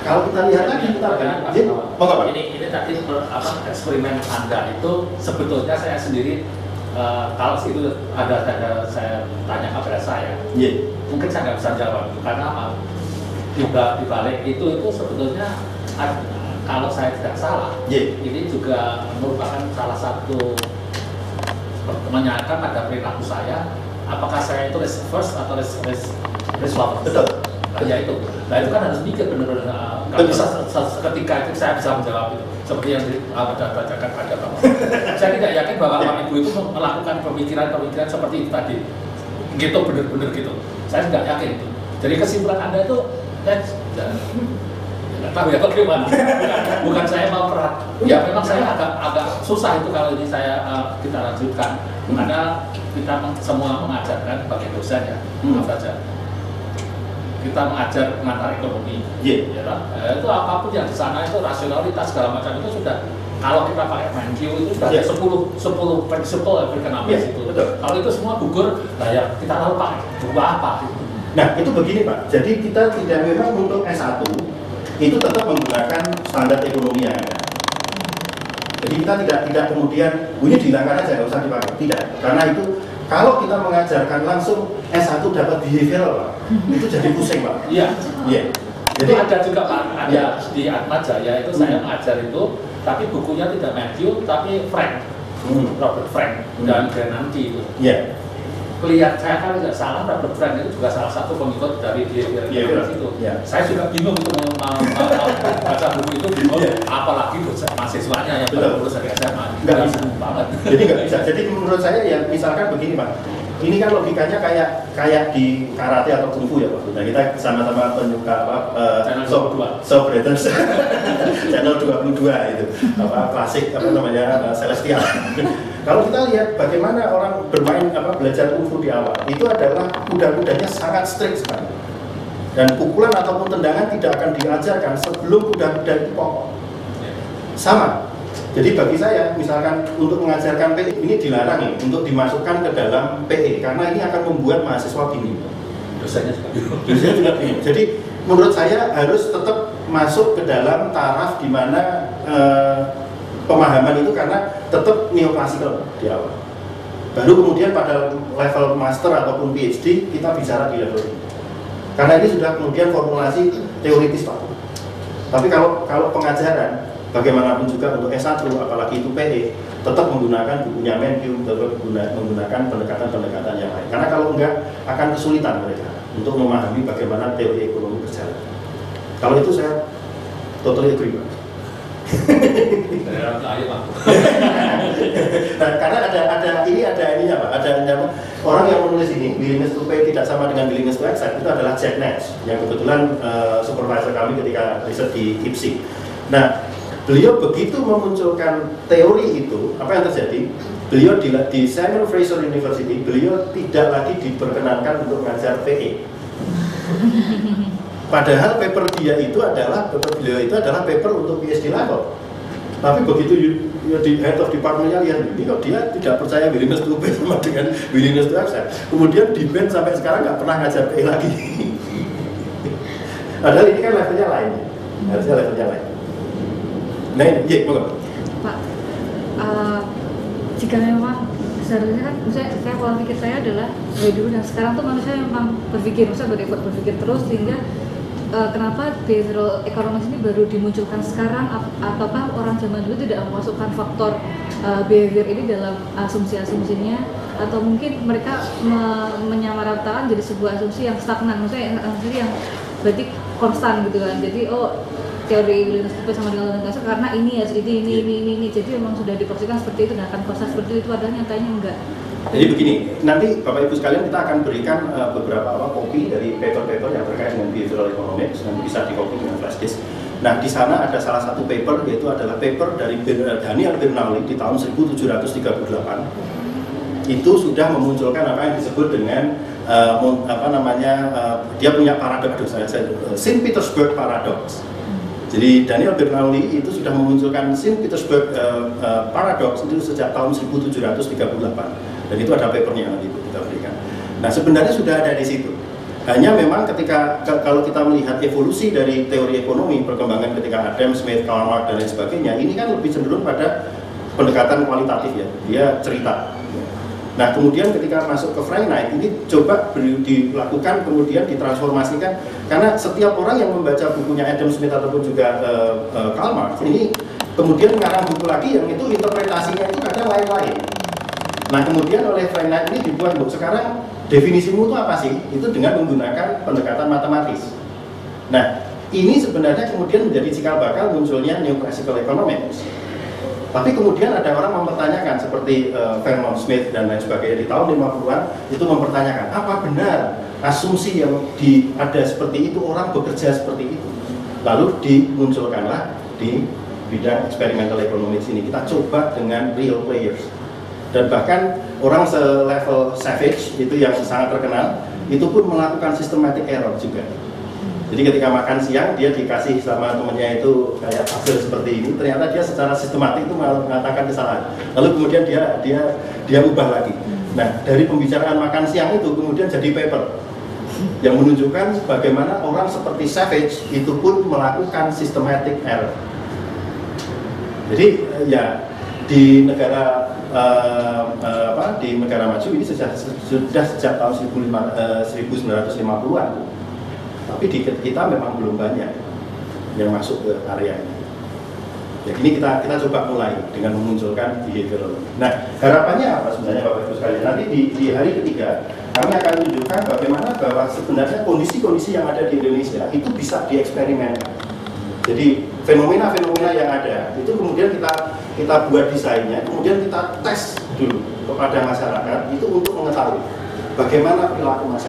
kalau kita lihat lagi ini tadi eksperimen Anda itu sebetulnya saya sendiri kalau itu ada saya tanya kepada saya, mungkin saya nggak bisa jawab karena apa? Di balik itu sebetulnya kalau saya tidak salah, ini juga merupakan salah satu menanyakan pada perilaku saya, apakah saya itu risk first atau risk lover. Betul. Ya itu. Nah itu kan harus mikir benar-benar. Nggak bisa ketika itu saya bisa menjawab itu. Seperti yang dibacakan pada Bapak. Saya tidak yakin bahwa Bapak Ibu itu melakukan pemikiran seperti itu tadi. Gitu benar-benar gitu. Saya tidak yakin itu. Jadi kesimpulan Anda itu nggak tahu ya bagaimana. Bukan saya mau perat. Ya memang saya agak susah itu kalau ini kita lanjutkan. Karena kita semua mengajarkan sebagai dosen ya, apa saja. Kita mengajar pengantar ekonomi, ya kan? Itu apapun yang di sana itu rasionalitas segala macam itu sudah. Kalau kita pakai MenQ itu sudah ada 10 prinsipal economics itu. Kalau itu semua gugur, nah ya kita tahu pakai buah apa. Nah itu begini Pak. Jadi kita tidak memang untuk S1 itu tetap menggunakan standar ekonomi yang ada. Jadi kita tidak kemudian ini dihilangkan aja, nggak usah dipakai. Tidak, karena itu kalau kita mengajarkan langsung S1 dapat behavioral Pak, itu jadi pusing Pak. Iya. Jadi ada juga Pak, ada di Atmajaya itu saya mengajar itu, tapi bukunya tidak Matthew, tapi Frank, Robert Frank dan Bernanke itu. Iya. Kelihatan saya kan tidak salah, Robert Frank itu juga salah satu pengikut dari behavioral itu. Saya juga bingung untuk baca buku itu, apalagi mahasiswanya yang baru lulus dari SMA. Nggak bisa banget. Jadi nggak bisa. Jadi menurut saya ya misalkan begini Pak. Ini kan logikanya kayak di karate atau kungfu ya Pak. Nah kita sama-sama penyuka Channel 22. Brothers Channel 22 itu klasik Celestial. Kalau kita lihat bagaimana orang bermain belajar kungfu di awal, itu adalah kuda-kudanya sangat strict sekali. Dan pukulan ataupun tendangan tidak akan diajarkan sebelum kuda-kuda itu pokok. Sama. Jadi bagi saya, misalkan untuk mengajarkan PE ini dilarang nih untuk dimasukkan ke dalam PE karena ini akan membuat mahasiswa bingung. Dosanya juga bingung. Jadi menurut saya harus tetap masuk ke dalam taraf di mana pemahaman itu karena tetap neoklasikal di awal. Baru kemudian pada level master ataupun PhD kita bicara di level ini. Karena ini sudah kemudian formulasi teoritis Pak. Tapi kalau pengajaran bagaimanapun juga untuk S1 apalagi itu PE tetap menggunakan bukunya MenQ, tetap menggunakan pendekatan-pendekatan yang lain. Karena kalau enggak akan kesulitan mereka untuk memahami bagaimana teori ekonomi berjalan. Kalau itu saya totally agree Pak. Nah, karena ada ininya Pak, ada orang yang menulis ini willingness to pay tidak sama dengan willingness to accept itu adalah Jack Nash yang kebetulan supervisor kami ketika riset di IPSI. Nah, beliau begitu memunculkan teori itu, apa yang terjadi? Beliau di Simon Fraser University, beliau tidak lagi diperkenankan untuk mengajar PE. Padahal paper beliau itu adalah paper untuk PhD level. Tapi begitu di head of department-nya lihat ini kok dia tidak percaya willingness to pay sama dengan willingness to accept. Kemudian di band sampai sekarang nggak pernah ngajar PE lagi. Padahal ini kan levelnya lain. Harusnya levelnya lain. Nah, Pak, jika memang seharusnya kan, saya pola pikir saya adalah dari dulu dan sekarang tuh manusia memang berpikir, berpikir terus sehingga kenapa behavioral economics ini baru dimunculkan sekarang ataukah orang zaman dulu tidak memasukkan faktor behavior ini dalam asumsi-asumsinya atau mungkin mereka menyamaratakan jadi sebuah asumsi yang stagnan, maksudnya asumsi yang berarti konstan gitu kan. Jadi teori willingness to pay sama dengan willingness karena ini jadi memang sudah dipastikan seperti itu dan akan proses seperti itu padahal nyatanya enggak. Jadi begini, nanti Bapak Ibu sekalian kita akan berikan beberapa kopi dari paper-paper yang terkait dengan behavioral economics dan bisa dikopi dengan flash disk. Nah, di sana ada salah satu paper yaitu adalah paper dari Daniel Bernoulli di tahun 1738. Itu sudah memunculkan apa yang disebut dengan dia punya paradoks, St. Petersburg paradox. Jadi Daniel Bernoulli itu sudah memunculkan St. Petersburg paradox itu sejak tahun 1738 dan itu ada papernya nanti kita berikan. Nah sebenarnya sudah ada di situ. Hanya memang kalau kita melihat evolusi dari teori ekonomi, perkembangan ketika Adam Smith, Karl Marx dan lain sebagainya, ini kan lebih cenderung pada pendekatan kualitatif ya, dia cerita. Nah kemudian ketika masuk ke Frank Knight ini coba dilakukan kemudian ditransformasikan, karena setiap orang yang membaca bukunya Adam Smith ataupun juga Karl Marx ini kemudian mengarang buku lagi yang itu interpretasinya itu kadang lain-lain. Nah kemudian oleh Frank Knight ini dibuat buku sekarang definisimu itu apa sih? Itu dengan menggunakan pendekatan matematis. Nah ini sebenarnya kemudian menjadi cikal bakal munculnya neoclassical economics. Tapi kemudian ada orang mempertanyakan seperti Vernon Smith dan lain sebagainya di tahun 50-an itu mempertanyakan apa benar asumsi yang ada seperti itu, orang bekerja seperti itu. Lalu dimunculkanlah di bidang experimental economics ini kita coba dengan real players. Dan bahkan orang selevel Savage itu yang sangat terkenal itu pun melakukan systematic error juga. Jadi ketika makan siang dia dikasih sama temennya itu kayak hasil seperti ini, ternyata dia secara sistematik itu mengatakan kesalahan. Lalu kemudian dia ubah lagi. Nah dari pembicaraan makan siang itu kemudian jadi paper yang menunjukkan bagaimana orang seperti Savage itu pun melakukan systematic error. Jadi ya di negara di negara maju ini sudah sejak tahun 1950-an. Tapi di kita memang belum banyak yang masuk ke area ini. Ya ini kita coba mulai dengan memunculkan behavioral. Nah harapannya apa sebenarnya Bapak Ibu sekalian? Nanti di hari ketiga kami akan tunjukkan bagaimana bahwa sebenarnya kondisi-kondisi yang ada di Indonesia itu bisa dieksperimenkan. Jadi fenomena-fenomena yang ada itu kemudian kita buat desainnya, kemudian kita tes dulu kepada masyarakat itu untuk mengetahui bagaimana perilaku masyarakat.